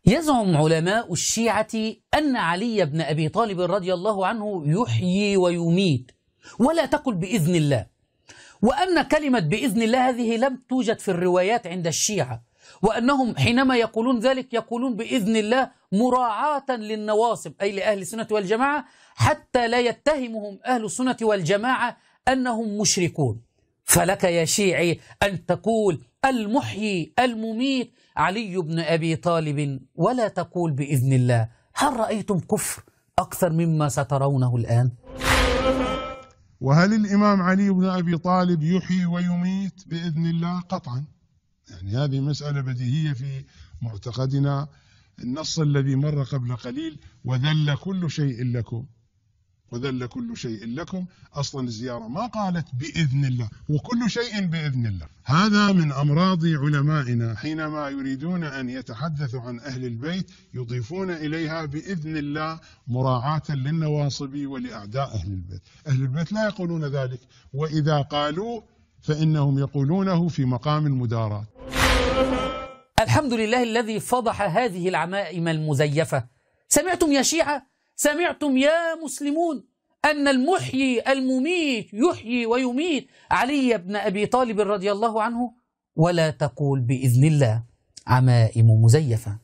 يزعم علماء الشيعة أن علي بن أبي طالب رضي الله عنه يحيي ويميت ولا تقل بإذن الله، وأن كلمة بإذن الله هذه لم توجد في الروايات عند الشيعة، وأنهم حينما يقولون ذلك يقولون بإذن الله مراعاة للنواصب أي لأهل السنة والجماعة، حتى لا يتهمهم أهل السنة والجماعة أنهم مشركون. فلك يا شيعي أن تقول المحيي المميت علي بن أبي طالب ولا تقول بإذن الله. هل رأيتم كفر أكثر مما سترونه الآن؟ وهل الإمام علي بن أبي طالب يحيي ويميت بإذن الله؟ قطعا، يعني هذه مسألة بديهية في معتقدنا. النص الذي مر قبل قليل وذل كل شيء لكم، وذل كل شيء لكم، أصلا الزيارة ما قالت بإذن الله، وكل شيء بإذن الله. هذا من أمراض علمائنا، حينما يريدون أن يتحدثوا عن أهل البيت يضيفون إليها بإذن الله مراعاة للنواصب ولأعداء أهل البيت. أهل البيت لا يقولون ذلك، وإذا قالوا فإنهم يقولونه في مقام المداراة. الحمد لله الذي فضح هذه العمائم المزيفة. سمعتم يا شيعة؟ سمعتم يا مسلمون أن المحيي المميت يحيي ويميت علي بن أبي طالب رضي الله عنه ولا تقول بإذن الله. عمائم مزيفة.